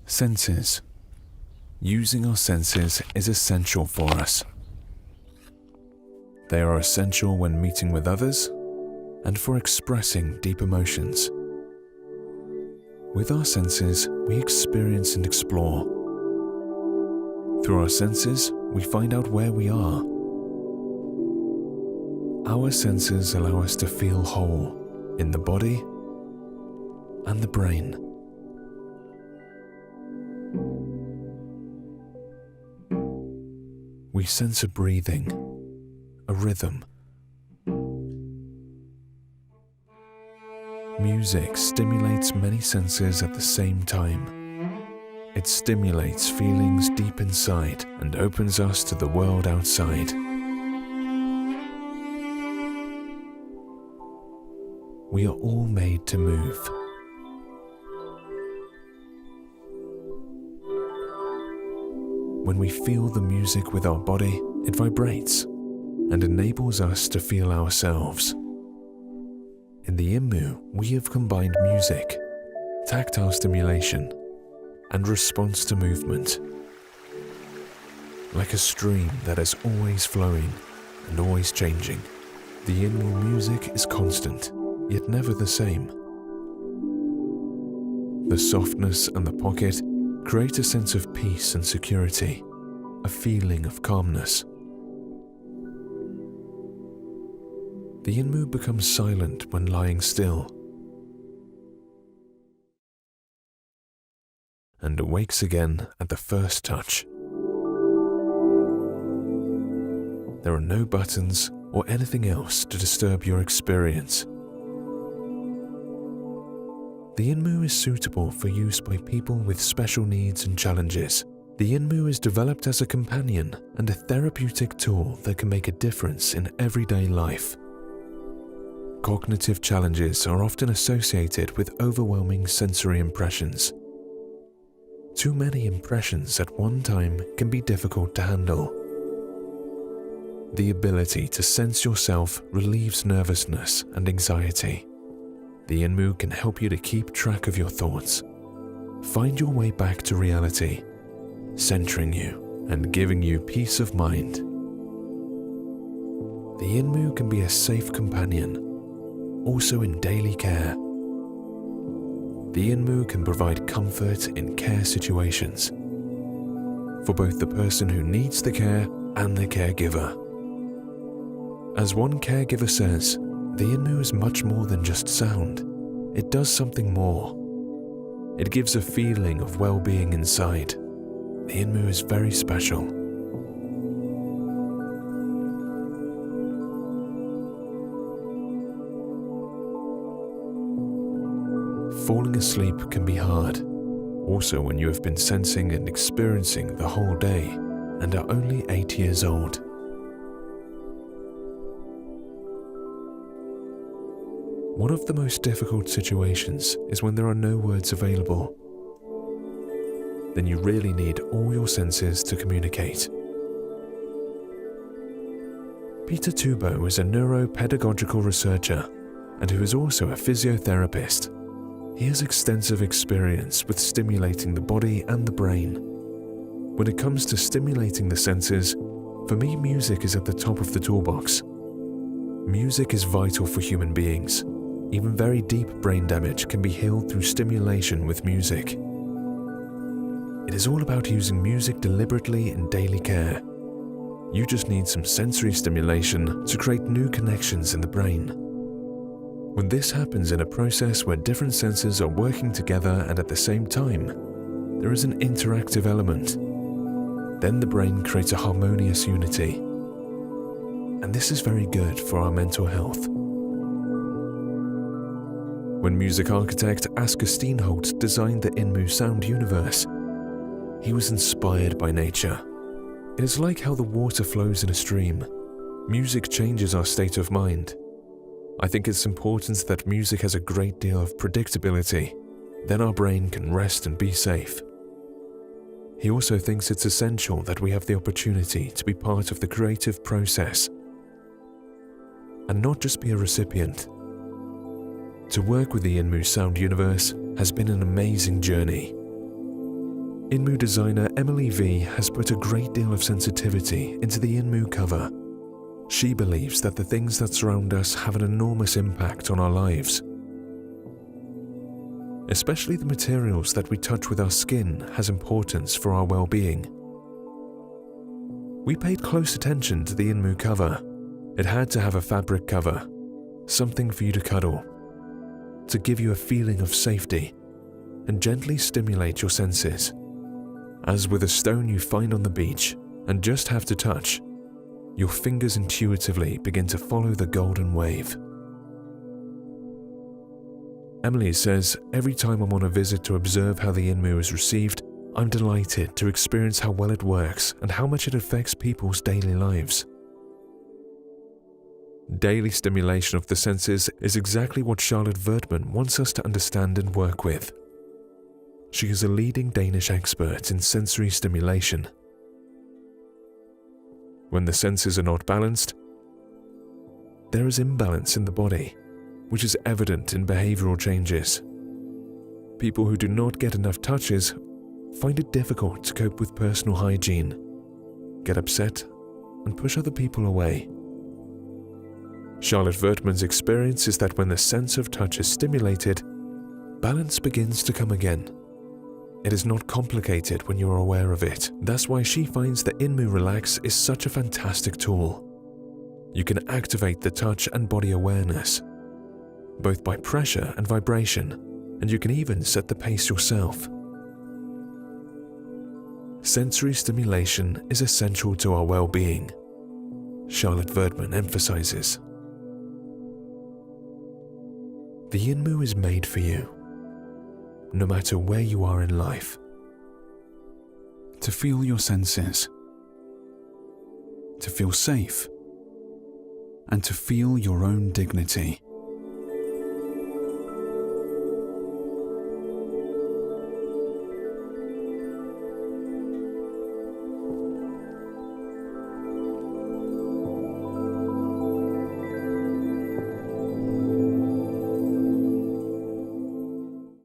Senses. Using our senses is essential for us. They are essential when meeting with others and for expressing deep emotions. With our senses, we experience and explore. Through our senses, we find out where we are. Our senses allow us to feel whole in the body and the brain. We sense a breathing, a rhythm. Music stimulates many senses at the same time. It stimulates feelings deep inside and opens us to the world outside. We are all made to move. When we feel the music with our body, it vibrates and enables us to feel ourselves. In the inmu, we have combined music, tactile stimulation, and response to movement. Like a stream that is always flowing and always changing, the inmu music is constant, yet never the same. The softness and the pocket create a sense of peace and security, a feeling of calmness. The inmu becomes silent when lying still, and awakes again at the first touch. There are no buttons or anything else to disturb your experience. The inmu is suitable for use by people with special needs and challenges. The inmu is developed as a companion and a therapeutic tool that can make a difference in everyday life. Cognitive challenges are often associated with overwhelming sensory impressions. Too many impressions at one time can be difficult to handle. The ability to sense yourself relieves nervousness and anxiety. The inmu can help you to keep track of your thoughts, find your way back to reality, centering you and giving you peace of mind. The inmu can be a safe companion, also in daily care. The inmu can provide comfort in care situations for both the person who needs the care and the caregiver. As one caregiver says, the inmu is much more than just sound. It does something more. It gives a feeling of well-being inside. The inmu is very special. Falling asleep can be hard, also when you have been sensing and experiencing the whole day and are only 8 years old. One of the most difficult situations is when there are no words available. Then you really need all your senses to communicate. Peter Tubo is a neuropedagogical researcher and who is also a physiotherapist. He has extensive experience with stimulating the body and the brain. When it comes to stimulating the senses, for me music is at the top of the toolbox. Music is vital for human beings. Even very deep brain damage can be healed through stimulation with music. It is all about using music deliberately in daily care. You just need some sensory stimulation to create new connections in the brain. When this happens in a process where different senses are working together and at the same time, there is an interactive element. Then the brain creates a harmonious unity. And this is very good for our mental health. When music architect Asger Steenholt designed the inmu sound universe, he was inspired by nature. It is like how the water flows in a stream. Music changes our state of mind. I think it's important that music has a great deal of predictability. Then our brain can rest and be safe. He also thinks it's essential that we have the opportunity to be part of the creative process and not just be a recipient. To work with the inmu sound universe has been an amazing journey. inmu designer Emily V has put a great deal of sensitivity into the inmu cover. She believes that the things that surround us have an enormous impact on our lives. Especially the materials that we touch with our skin has importance for our well-being. We paid close attention to the inmu cover. It had to have a fabric cover, something for you to cuddle, to give you a feeling of safety and gently stimulate your senses. As with a stone you find on the beach and just have to touch, your fingers intuitively begin to follow the golden wave. Emily says, every time I'm on a visit to observe how the inmu is received, I'm delighted to experience how well it works and how much it affects people's daily lives. Daily stimulation of the senses is exactly what Charlotte Verdman wants us to understand and work with. She is a leading Danish expert in sensory stimulation. When the senses are not balanced, there is imbalance in the body, which is evident in behavioral changes. People who do not get enough touches find it difficult to cope with personal hygiene, get upset, and push other people away. Charlotte Verdman's experience is that when the sense of touch is stimulated, balance begins to come again. It is not complicated when you are aware of it. That's why she finds that inmuRELAX is such a fantastic tool. You can activate the touch and body awareness, both by pressure and vibration, and you can even set the pace yourself. Sensory stimulation is essential to our well-being, Charlotte Verdman emphasizes. The inmu is made for you, no matter where you are in life. To feel your senses, to feel safe, and to feel your own dignity.